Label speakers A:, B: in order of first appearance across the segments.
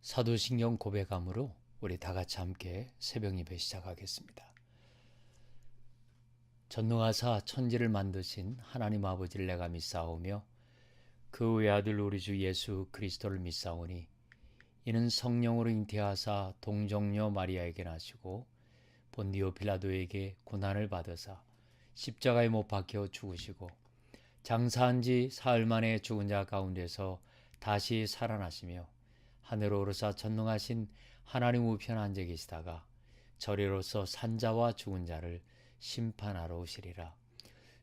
A: 사도신경 고백함으로 우리 다 같이 함께 새벽 예배 시작하겠습니다. 전능하사 천지를 만드신 하나님 아버지를 내가 믿사오며 그 외아들 우리 주 예수 그리스도를 믿사오니 이는 성령으로 잉태하사 동정녀 마리아에게 나시고 본디오 빌라도에게 고난을 받으사 십자가에 못 박혀 죽으시고 장사한 지 사흘 만에 죽은 자 가운데서 다시 살아나시며 하늘로 오르사 전능하신 하나님 우편 앉아 계시다가 저리로서 산자와 죽은 자를 심판하러 오시리라.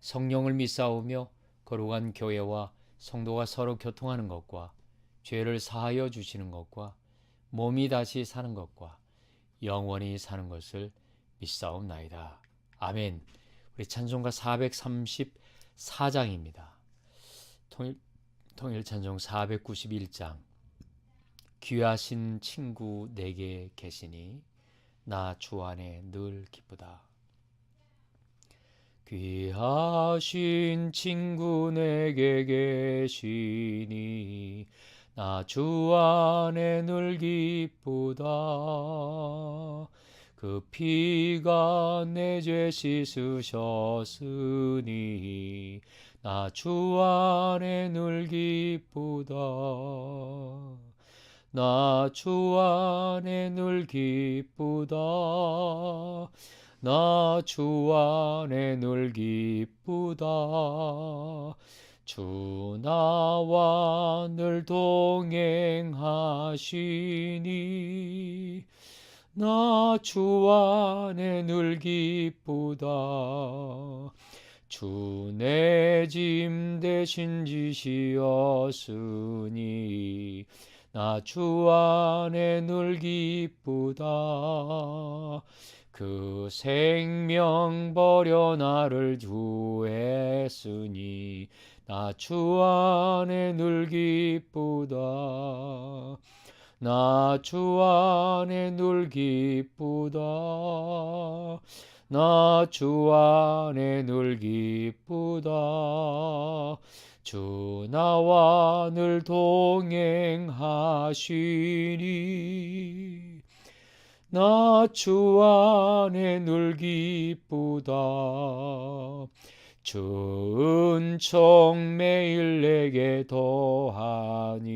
A: 성령을 믿사오며 거룩한 교회와 성도가 서로 교통하는 것과 죄를 사하여 주시는 것과 몸이 다시 사는 것과 영원히 사는 것을 믿사옵나이다. 아멘. 우리 찬송가 434장입니다. 통일 찬송 491장. 귀하신 친구 내게 계시니 나 주 안에 늘 기쁘다. 귀하신 친구 내게 계시니 나 주 안에 늘 기쁘다. 그 피가 내 죄 씻으셨으니 나 주 안에 늘 기쁘다. 나 주 안에 늘 기쁘다. 나 주 안에 늘 기쁘다. 주 나와 늘 동행하시니 나 주 안에 늘 기쁘다. 주 내 짐 대신 지시었으니 나 주 안에 늘 기쁘다. 그 생명 버려 나를 구했으니 나 주 안에 늘 기쁘다. 나 주 안에 늘 기쁘다. 나 주 안에 늘 기쁘다. 주 나와 늘 동행하시니 나 주 안에 늘 기쁘다. 주 은총 매일 내게 더하니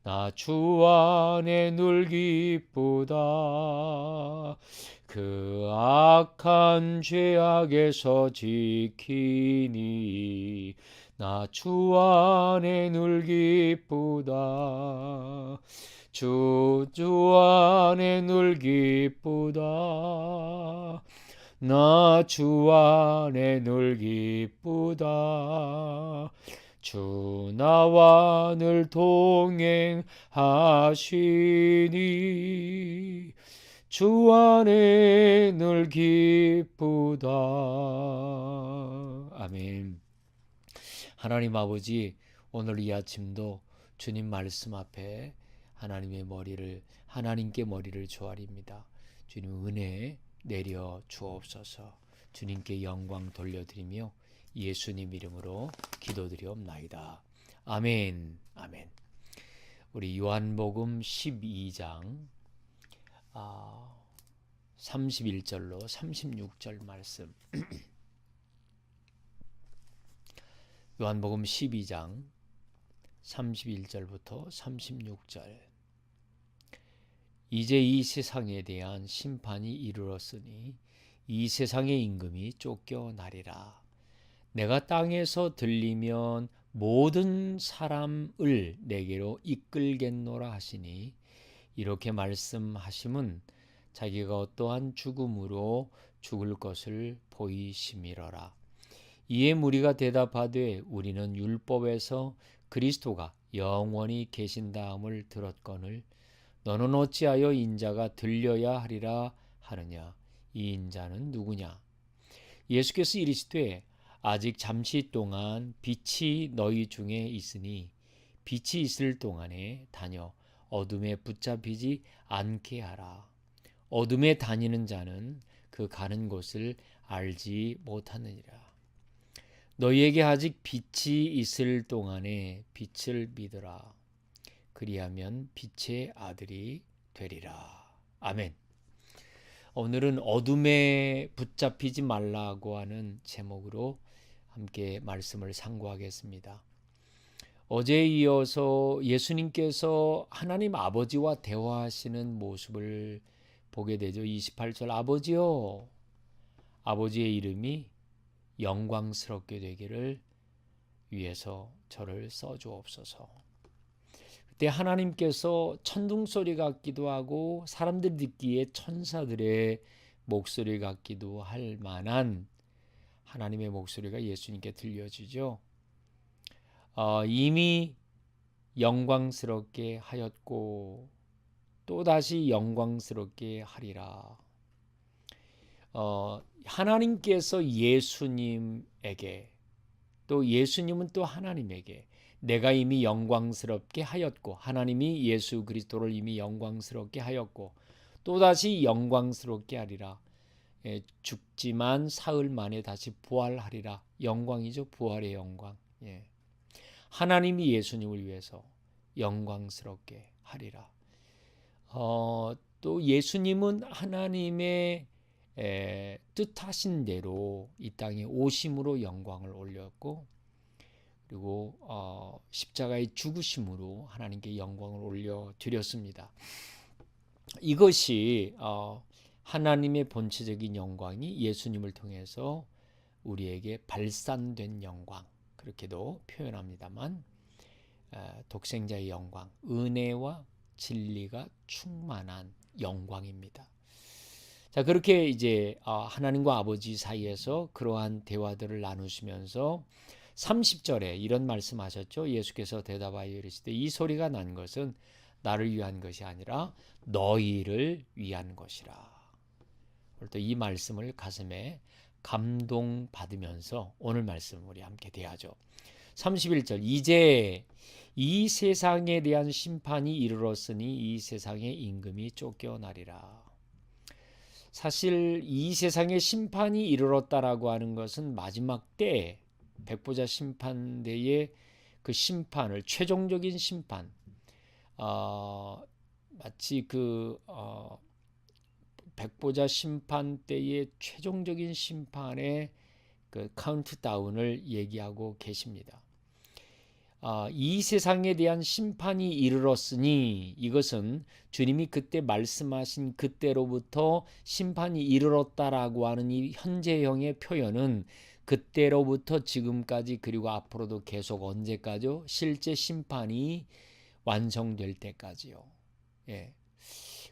A: 나 주 안에 늘 기쁘다. 그 악한 죄악에서 지키니 나 주 안에 늘 기쁘다. 주 안에 늘 기쁘다. 나 주 안에 늘 기쁘다. 주 나와 늘 동행하시니 주 안에 늘 기쁘다. 아멘. 하나님 아버지, 오늘 이 아침도 주님 말씀 앞에 하나님께 머리를 조아립니다. 주님 은혜 내려 주옵소서. 주님께 영광 돌려드리며 예수님 이름으로 기도드리옵나이다. 아멘. 아멘. 우리 요한복음 12장 31절로 36절 말씀. 요한복음 12장 31절부터 36절. 이제 이 세상에 대한 심판이 이르렀으니 이 세상의 임금이 쫓겨나리라. 내가 땅에서 들리면 모든 사람을 내게로 이끌겠노라 하시니 이렇게 말씀하심은 자기가 어떠한 죽음으로 죽을 것을 보이심이러라. 이에 무리가 대답하되 우리는 율법에서 그리스도가 영원히 계신다함을 들었거늘 너는 어찌하여 인자가 들려야 하리라 하느냐. 이 인자는 누구냐? 예수께서 이르시되 아직 잠시 동안 빛이 너희 중에 있으니 빛이 있을 동안에 다녀 어둠에 붙잡히지 않게 하라. 어둠에 다니는 자는 그 가는 곳을 알지 못하느니라. 너희에게 아직 빛이 있을 동안에 빛을 믿으라. 그리하면 빛의 아들이 되리라. 아멘. 오늘은 어둠에 붙잡히지 말라고 하는 제목으로 함께 말씀을 상고하겠습니다. 어제에 이어서 예수님께서 하나님 아버지와 대화하시는 모습을 보게 되죠. 28절, 아버지요, 아버지의 이름이 영광스럽게 되기를 위해서 저를 써주옵소서. 그때 하나님께서 천둥 소리 같기도 하고 사람들 듣기에 천사들의 목소리 같기도 할 만한 하나님의 목소리가 예수님께 들려지죠. 이미 영광스럽게 하였고 또다시 영광스럽게 하리라. 하나님께서 예수님에게, 또 예수님은 또 하나님에게 내가 이미 영광스럽게 하였고, 하나님이 예수 그리스도를 이미 영광스럽게 하였고 또다시 영광스럽게 하리라. 죽지만 사흘 만에 다시 부활하리라. 영광이죠. 부활의 영광. 하나님이 예수님을 위해서 영광스럽게 하리라. 또 예수님은 하나님의 뜻하신 대로 이 땅에 오심으로 영광을 올렸고, 그리고 십자가의 죽으심으로 하나님께 영광을 올려드렸습니다. 이것이 하나님의 본체적인 영광이 예수님을 통해서 우리에게 발산된 영광, 그렇게도 표현합니다만, 독생자의 영광, 은혜와 진리가 충만한 영광입니다. 자, 그렇게 이제 하나님과 아버지 사이에서 그러한 대화들을 나누시면서 30절에 이런 말씀하셨죠. 예수께서 대답하여 이르시되 이 소리가 난 것은 나를 위한 것이 아니라 너희를 위한 것이라. 또 이 말씀을 가슴에 감동받으면서 오늘 말씀 우리 함께 대하죠. 31절, 이제 이 세상에 대한 심판이 이르렀으니 이 세상의 임금이 쫓겨나리라. 사실 이 세상의 심판이 이르렀다라고 하는 것은 마지막 때 백보자 심판대의 그 심판을, 최종적인 심판, 마치 백보자 심판 때의 최종적인 심판의 그 카운트다운을 얘기하고 계십니다. 이 세상에 대한 심판이 이르렀으니, 이것은 주님이 그때 말씀하신 그때로부터 심판이 이르렀다라고 하는 이 현재형의 표현은 그때로부터 지금까지, 그리고 앞으로도 계속 언제까지요? 실제 심판이 완성될 때까지요.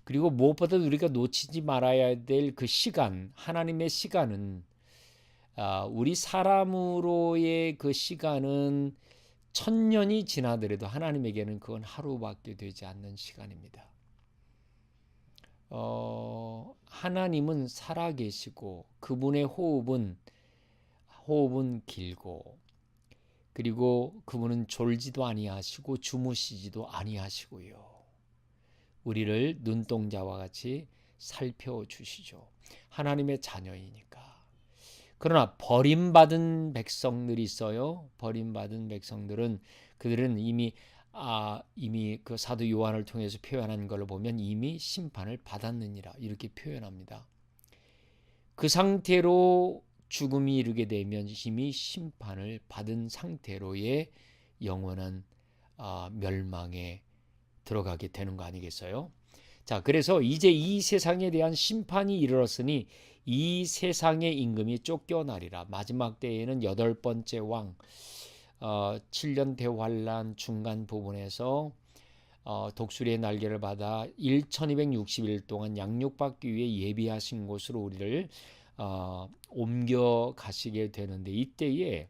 A: 그리고 무엇보다 우리가 놓치지 말아야 될 그 시간, 하나님의 시간은, 우리 사람으로의 그 시간은 1000년이 지나더라도 하나님에게는 그건 하루밖에 되지 않는 시간입니다. 하나님은 살아계시고 그분의 호흡은 길고, 그리고 그분은 졸지도 아니하시고 주무시지도 아니하시고요. 우리를 눈동자와 같이 살펴주시죠. 하나님의 자녀이니까. 그러나 버림받은 백성들이 있어요. 버림받은 백성들은, 그들은 이미 그 사도 요한을 통해서 표현한 걸 보면 이미 심판을 받았느니라 이렇게 표현합니다. 그 상태로 죽음이 이르게 되면 이미 심판을 받은 상태로의 영원한 멸망에 들어가게 되는 거 아니겠어요? 자, 그래서 이제 이 세상에 대한 심판이 이르렀으니 이 세상의 임금이 쫓겨나리라. 마지막 때에는 8번째 왕, 7년 대환란 중간 부분에서 독수리의 날개를 받아 1260일 동안 양육받기 위해 예비하신 곳으로 우리를 옮겨 가시게 되는데, 이때에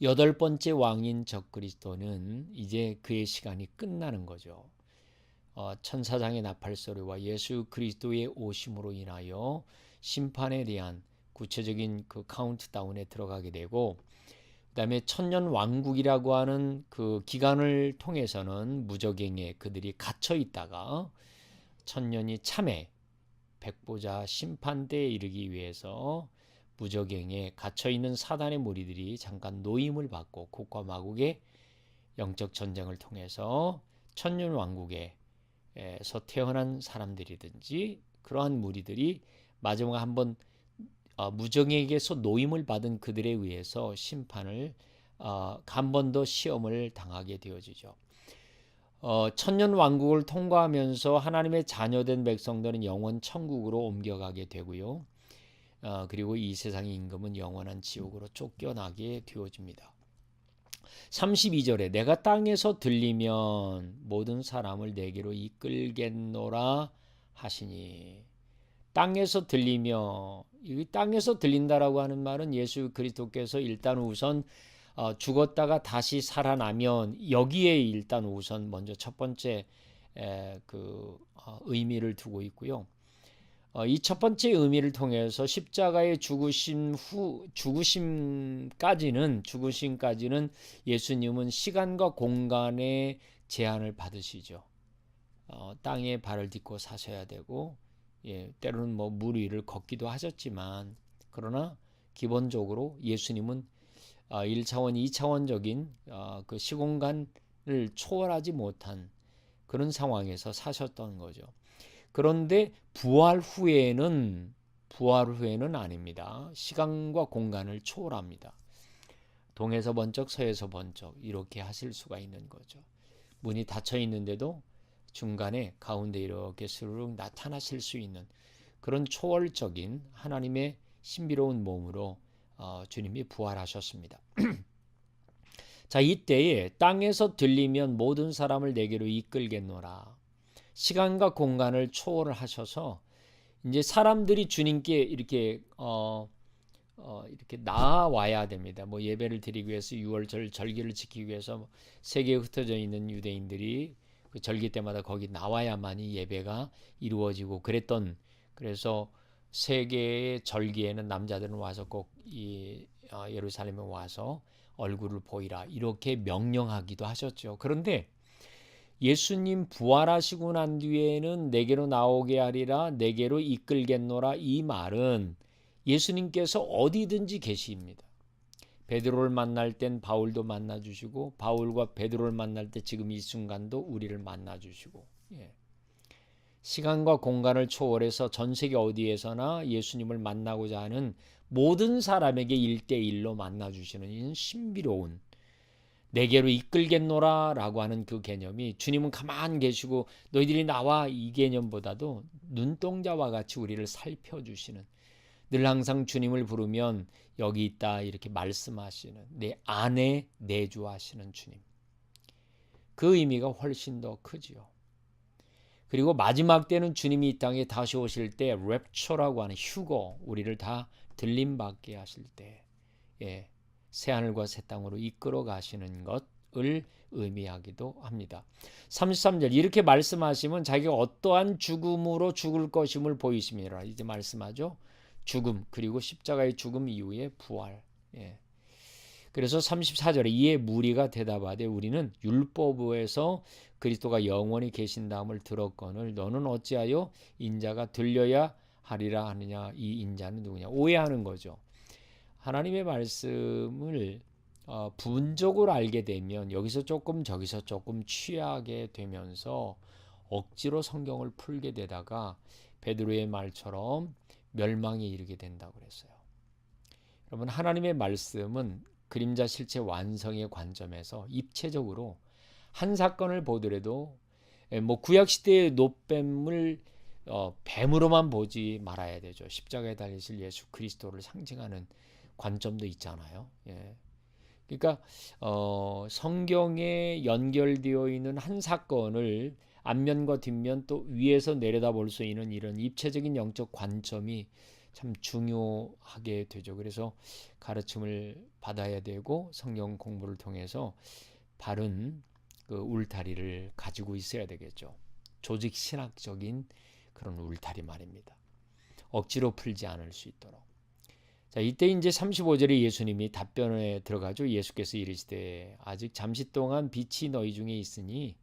A: 8번째 왕인 적그리스도는 이제 그의 시간이 끝나는 거죠. 천사장의 나팔소리와 예수 그리스도의 오심으로 인하여 심판에 대한 구체적인 그 카운트다운에 들어가게 되고, 그다음에 천년 왕국이라고 하는 그 기간을 통해서는 무저갱에 그들이 갇혀 있다가 천년이 참에 백보자 심판대에 이르기 위해서 무저갱에 갇혀 있는 사단의 무리들이 잠깐 노임을 받고, 곡과 마곡의 영적 전쟁을 통해서 천년 왕국에서 태어난 사람들이든지 그러한 무리들이 마지막에 한번 무정에게서 노임을 받은 그들에 의해서 심판을 한 번 더 시험을 당하게 되어지죠. 천년 왕국을 통과하면서 하나님의 자녀된 백성들은 영원 천국으로 옮겨가게 되고요. 그리고 이 세상의 임금은 영원한 지옥으로 쫓겨나게 되어집니다. 32절에 내가 땅에서 들리면 모든 사람을 내게로 이끌겠노라 하시니, 땅에서 들리며, 이 땅에서 들린다라고 하는 말은 예수 그리스도께서 일단 우선 죽었다가 다시 살아나면 여기에 일단 우선 먼저 첫 번째 의미를 두고 있고요. 이 첫 번째 의미를 통해서 십자가의 죽으심까지는 예수님은 시간과 공간의 제한을 받으시죠. 땅에 발을 딛고 사셔야 되고, 때로는 물 위를 걷기도 하셨지만, 그러나 기본적으로 예수님은 1차원, 2차원적인 그 시공간을 초월하지 못한 그런 상황에서 사셨던 거죠. 그런데 부활 후에는 아닙니다. 시간과 공간을 초월합니다. 동에서 번쩍 서에서 번쩍 이렇게 하실 수가 있는 거죠. 문이 닫혀 있는데도 중간에 가운데 이렇게 스르륵 나타나실 수 있는 그런 초월적인 하나님의 신비로운 몸으로 주님이 부활하셨습니다. 자, 이때에 땅에서 들리면 모든 사람을 내게로 이끌겠노라. 시간과 공간을 초월을 하셔서 이제 사람들이 주님께 이렇게 나와야 됩니다. 예배를 드리기 위해서 6월절 절기를 지키기 위해서 세계에 흩어져 있는 유대인들이 그 절기 때마다 거기 나와야만이 예배가 이루어지고 그래서 세계의 절기에는 남자들은 와서 꼭 이 예루살렘에 와서 얼굴을 보이라 이렇게 명령하기도 하셨죠. 그런데 예수님 부활하시고 난 뒤에는 내게로 나오게 하리라, 내게로 이끌겠노라, 이 말은 예수님께서 어디든지 계십니다. 베드로를 만날 땐 바울도 만나주시고, 바울과 베드로를 만날 때 지금 이 순간도 우리를 만나주시고, 시간과 공간을 초월해서 전 세계 어디에서나 예수님을 만나고자 하는 모든 사람에게 1대1로 만나주시는 이 신비로운, 내게로 이끌겠노라 라고 하는 그 개념이, 주님은 가만 계시고 너희들이 나와, 이 개념보다도 눈동자와 같이 우리를 살펴주시는, 늘 항상 주님을 부르면 여기 있다 이렇게 말씀하시는, 내 안에 내주하시는 주님, 그 의미가 훨씬 더 크지요. 그리고 마지막 때는 주님이 이 땅에 다시 오실 때 랩처라고 하는 휴거, 우리를 다 들림받게 하실 때 새하늘과 새 땅으로 이끌어 가시는 것을 의미하기도 합니다. 33절 이렇게 말씀하시면 자기가 어떠한 죽음으로 죽을 것임을 보이심이라 이제 말씀하죠. 죽음, 그리고 십자가의 죽음 이후에 부활. 그래서 34절에 이에 무리가 대답하되 우리는 율법에서 그리스도가 영원히 계신다함을 들었거늘 너는 어찌하여 인자가 들려야 하리라 하느냐. 이 인자는 누구냐. 오해하는 거죠. 하나님의 말씀을 부분적으로 알게 되면 여기서 조금 저기서 조금 취하게 되면서 억지로 성경을 풀게 되다가 베드로의 말처럼 멸망에 이르게 된다고 그랬어요. 여러분, 하나님의 말씀은 그림자 실체 완성의 관점에서 입체적으로 한 사건을 보더라도 구약시대의 노뱀을 뱀으로만 보지 말아야 되죠. 십자가에 달리실 예수 그리스도를 상징하는 관점도 있잖아요. 그러니까 성경에 연결되어 있는 한 사건을 앞면과 뒷면 또 위에서 내려다 볼 수 있는 이런 입체적인 영적 관점이 참 중요하게 되죠. 그래서 가르침을 받아야 되고 성경 공부를 통해서 바른 그 울타리를 가지고 있어야 되겠죠. 조직 신학적인 그런 울타리 말입니다. 억지로 풀지 않을 수 있도록. 자, 이때 이제 35절에 예수님이 답변에 들어가죠. 예수께서 이르시되 아직 잠시 동안 빛이 너희 중에 있으니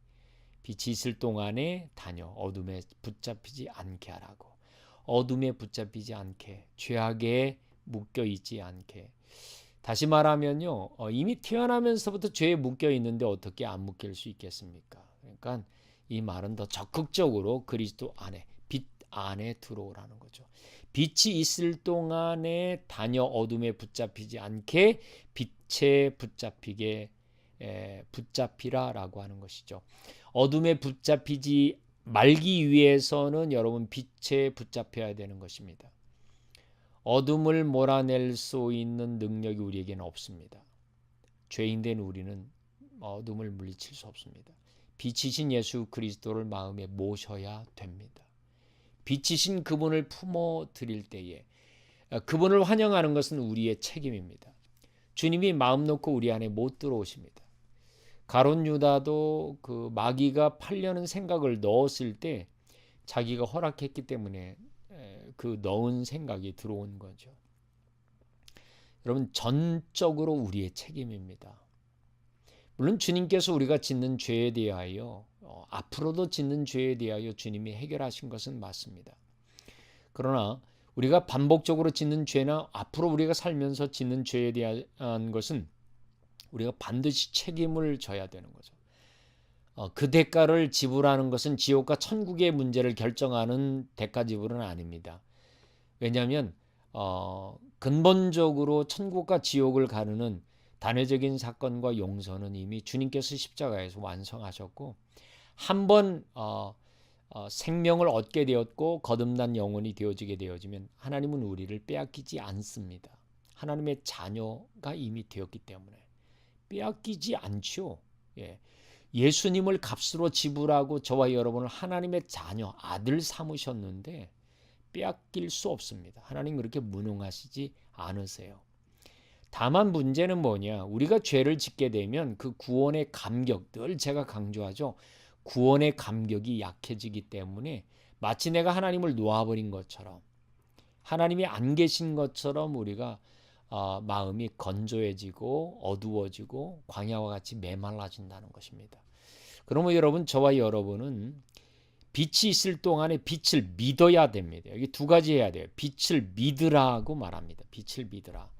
A: 빛이 있을 동안에 다녀 어둠에 붙잡히지 않게 하라고. 어둠에 붙잡히지 않게, 죄악에 묶여 있지 않게. 다시 말하면요, 이미 태어나면서부터 죄에 묶여 있는데 어떻게 안 묶일 수 있겠습니까? 그러니까 이 말은 더 적극적으로 그리스도 안에, 빛 안에 들어오라는 거죠. 빛이 있을 동안에 다녀 어둠에 붙잡히지 않게 빛에 붙잡히라라고 하는 것이죠. 어둠에 붙잡히지 말기 위해서는 여러분 빛에 붙잡혀야 되는 것입니다. 어둠을 몰아낼 수 있는 능력이 우리에게는 없습니다. 죄인된 우리는 어둠을 물리칠 수 없습니다. 빛이신 예수 그리스도를 마음에 모셔야 됩니다. 빛이신 그분을 품어 드릴 때에 그분을 환영하는 것은 우리의 책임입니다. 주님이 마음 놓고 우리 안에 못 들어오십니다. 가룟 유다도 그 마귀가 팔려는 생각을 넣었을 때 자기가 허락했기 때문에 그 넣은 생각이 들어온 거죠. 여러분, 전적으로 우리의 책임입니다. 물론 주님께서 우리가 짓는 죄에 대하여 앞으로도 짓는 죄에 대하여 주님이 해결하신 것은 맞습니다. 그러나 우리가 반복적으로 짓는 죄나 앞으로 우리가 살면서 짓는 죄에 대한 것은 우리가 반드시 책임을 져야 되는 거죠. 그 대가를 지불하는 것은 지옥과 천국의 문제를 결정하는 대가 지불은 아닙니다. 왜냐하면 근본적으로 천국과 지옥을 가르는 단회적인 사건과 용서는 이미 주님께서 십자가에서 완성하셨고, 한번 생명을 얻게 되었고 거듭난 영혼이 되어지게 되어지면 하나님은 우리를 빼앗기지 않습니다. 하나님의 자녀가 이미 되었기 때문에 빼앗기지 않죠. 예수님을 값으로 지불하고 저와 여러분을 하나님의 자녀, 아들 삼으셨는데 빼앗길 수 없습니다. 하나님 그렇게 무능하시지 않으세요. 다만 문제는 뭐냐? 우리가 죄를 짓게 되면 그 구원의 감격, 늘 제가 강조하죠. 구원의 감격이 약해지기 때문에 마치 내가 하나님을 놓아버린 것처럼, 하나님이 안 계신 것처럼 우리가 마음이 건조해지고 어두워지고 광야와 같이 메말라진다는 것입니다. 그러면 여러분, 저와 여러분은 빛이 있을 동안에 빛을 믿어야 됩니다. 여기 두 가지 해야 돼요. 빛을 믿으라고 말합니다. 빛을 믿으라.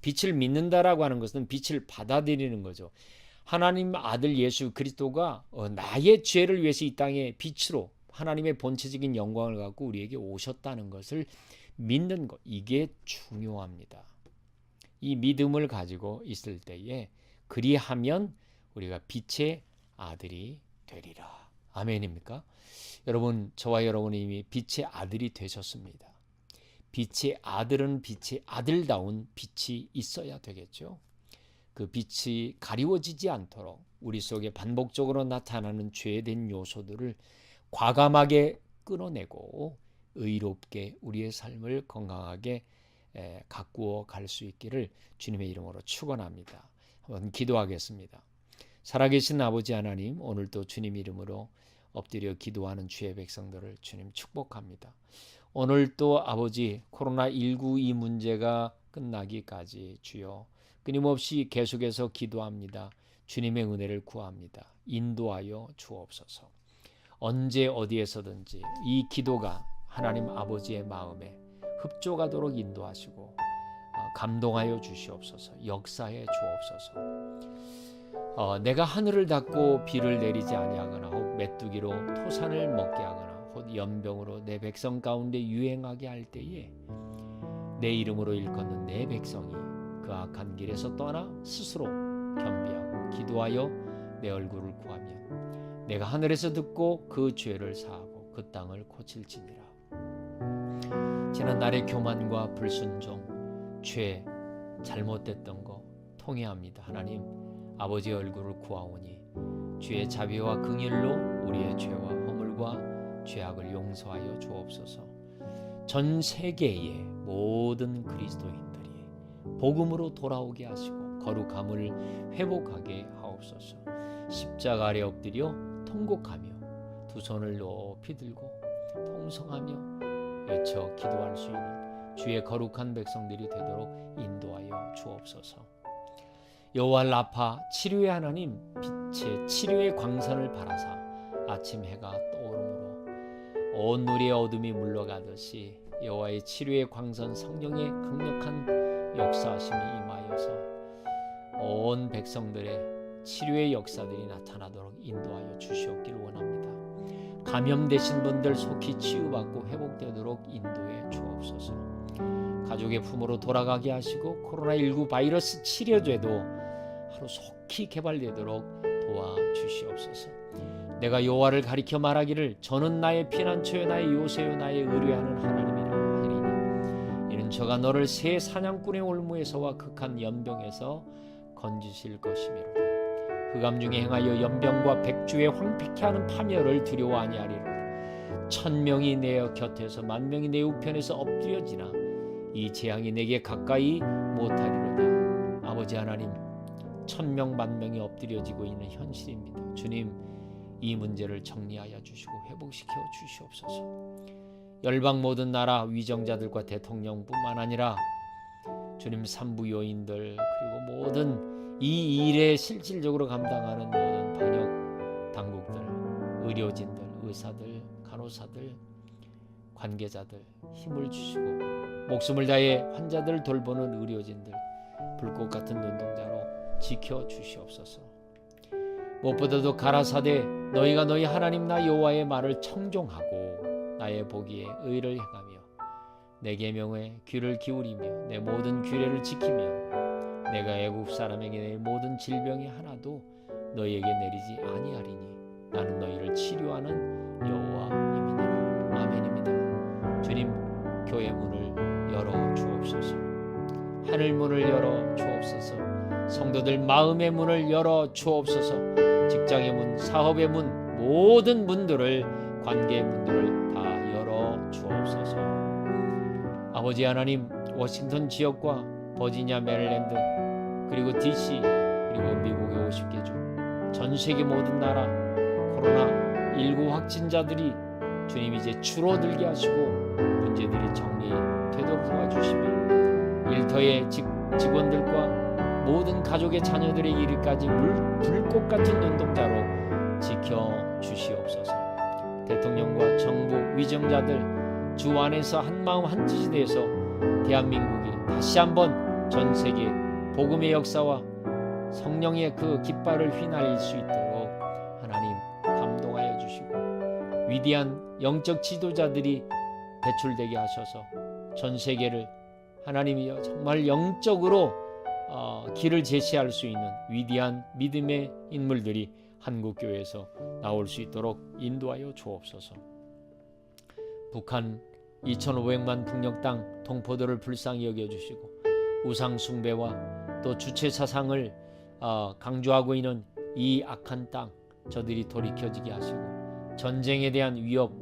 A: 빛을 믿는다라고 하는 것은 빛을 받아들이는 거죠. 하나님 아들 예수 그리스도가 나의 죄를 위해서 이 땅에 빛으로 하나님의 본체적인 영광을 갖고 우리에게 오셨다는 것을 믿는 것, 이게 중요합니다. 이 믿음을 가지고 있을 때에 그리하면 우리가 빛의 아들이 되리라. 아멘입니까? 여러분, 저와 여러분이 이미 빛의 아들이 되셨습니다. 빛의 아들은 빛의 아들다운 빛이 있어야 되겠죠. 그 빛이 가리워지지 않도록 우리 속에 반복적으로 나타나는 죄된 요소들을 과감하게 끊어내고 의롭게 우리의 삶을 건강하게 가꾸어 갈 수 있기를 주님의 이름으로 축원합니다. 한번 기도하겠습니다. 살아계신 아버지 하나님, 오늘도 주님 이름으로 엎드려 기도하는 주의 백성들을 주님 축복합니다. 오늘 또 아버지 코로나19 이 문제가 끝나기까지 주여 끊임없이 계속해서 기도합니다. 주님의 은혜를 구합니다. 인도하여 주옵소서. 언제 어디에서든지 이 기도가 하나님 아버지의 마음에 흡족하도록 인도하시고 감동하여 주시옵소서. 역사해 주옵소서. 내가 하늘을 닫고 비를 내리지 아니하거나 혹 메뚜기로 토산을 먹게 하거나 혹 연병으로 내 백성 가운데 유행하게 할 때에 내 이름으로 일컫는 내 백성이 그 악한 길에서 떠나 스스로 겸비하고 기도하여 내 얼굴을 구하면 내가 하늘에서 듣고 그 죄를 사하고 그 땅을 고칠지니라. 지난 날의 교만과 불순종, 죄, 잘못됐던 거 통회합니다. 하나님 아버지의 얼굴을 구하오니 주의 자비와 긍휼로 우리의 죄와 허물과 죄악을 용서하여 주옵소서. 전 세계의 모든 그리스도인들이 복음으로 돌아오게 하시고 거룩함을 회복하게 하옵소서. 십자가 아래 엎드려 통곡하며 두 손을 높이 들고 통성하며 외쳐 기도할 수 있는 주의 거룩한 백성들이 되도록 인도하여 주옵소서. 여호와 라파 치료의 하나님, 빛의 치료의 광선을 바라사 아침 해가 떠오르므로 온 누리의 어둠이 물러가듯이 여호와의 치료의 광선 성령의 강력한 역사하심이 임하여서 온 백성들의 치료의 역사들이 나타나도록 인도하여 주시옵기를 원합니다. 감염되신 분들 속히 치유받고 회복되도록 인도해 주옵소서. 가족의 품으로 돌아가게 하시고 코로나19 바이러스 치료제도 하루 속히 개발되도록 도와주시옵소서. 내가 여호와를 가리켜 말하기를 저는 나의 피난처요 나의 요새요 나의 의뢰하는 하나님이라 하리니 이는 저가 너를 새 사냥꾼의 올무에서와 극한 연병에서 건지실 것이미로다. 흑암 중에 행하여 연병과 백주의 황폐케 하는 파멸을 두려워 아니하리로다. 1000명이 내 곁에서 10,000명이 내 우편에서 엎드려지나 이 재앙이 내게 가까이 못하리로다. 아버지 하나님, 1000명 10,000명이 엎드려지고 있는 현실입니다. 주님, 이 문제를 정리하여 주시고 회복시켜 주시옵소서. 열방 모든 나라 위정자들과 대통령뿐만 아니라 주님 산부 요인들 그리고 모든 이 일에 실질적으로 감당하는 모든 방역 당국들, 의료진들, 의사들, 간호사들, 관계자들 힘을 주시고 목숨을 다해 환자들 돌보는 의료진들 불꽃 같은 눈동자로 지켜 주시옵소서. 무엇보다도 가라사대 너희가 너희 하나님 나 여호와의 말을 청종하고 나의 보기에 의를 행하며 내 계명에 귀를 기울이며 내 모든 규례를 지키면 내가 애국 사람에게 낼 모든 질병이 하나도 너희에게 내리지 아니하리니 나는 너희를 치료하는 여호와임이니라. 아멘입니다. 주님, 교회 문을 열어 주옵소서. 하늘 문을 열어 주옵소서. 성도들 마음의 문을 열어 주옵소서. 직장의 문, 사업의 문, 모든 문들을, 관계의 문들을 다 열어 주옵소서. 아버지 하나님, 워싱턴 지역과 버지니아, 메릴랜드, 그리고 DC, 그리고 미국의 50개 주, 전 세계 모든 나라 코로나19 확진자들이 주님 이제 줄어들게 하시고 문제들이 정리되도록 도와주시며 일터의 직원들과 모든 가족의 자녀들의 이르까지 불꽃 같은 눈동자로 지켜주시옵소서. 대통령과 정부 위정자들 주 안에서 한마음 한뜻이 되어서 대한민국이 다시 한번 전 세계 복음의 역사와 성령의 그 깃발을 휘날릴 수 있도록 하나님 감동하여 주시고 위대한 영적 지도자들이 배출되게 하셔서 전 세계를 하나님이 정말 영적으로 길을 제시할 수 있는 위대한 믿음의 인물들이 한국교회에서 나올 수 있도록 인도하여 주옵소서. 북한 2,500만 북녘 땅 동포들을 불쌍히 여겨주시고 우상 숭배와 또 주체 사상을 강조하고 있는 이 악한 땅 저들이 돌이켜지게 하시고 전쟁에 대한 위협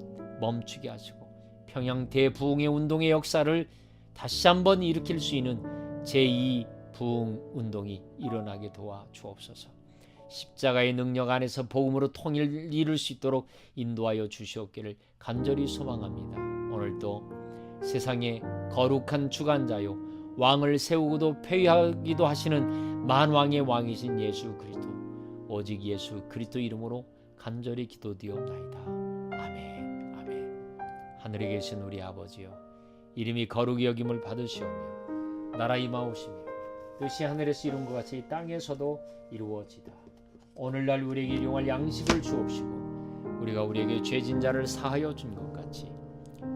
A: 멈추게 하시고 평양 대부흥의 운동의 역사를 다시 한번 일으킬 수 있는 제2 부흥 운동이 일어나게 도와 주옵소서. 십자가의 능력 안에서 복음으로 통일을 이룰 수 있도록 인도하여 주시옵기를 간절히 소망합니다. 오늘도 세상의 거룩한 주관자요 왕을 세우고도 폐위하기도 하시는 만왕의 왕이신 예수 그리스도 오직 예수 그리스도 이름으로 간절히 기도드리옵나이다. 아멘. 아멘. 하늘에 계신 우리 아버지여, 이름이 거룩히 여김을 받으시오며 나라 임하오시며 뜻이 하늘에서 이룬 것 같이 이 땅에서도 이루어지다. 오늘날 우리에게 일용할 양식을 주옵시고 우리가 우리에게 죄진 자를 사하여 준 것 같이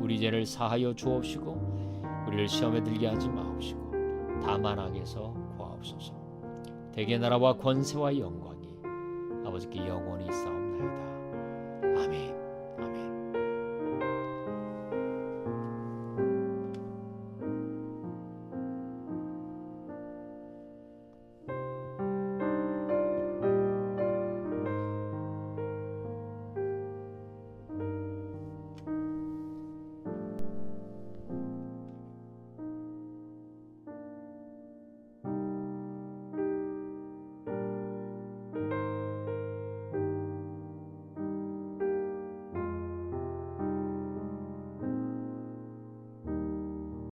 A: 우리 죄를 사하여 주옵시고 우리를 시험에 들게 하지 마옵시고 다만 악에서 구하옵소서. 대개 나라와 권세와 영광이 아버지께 영원히 있사옵나이다.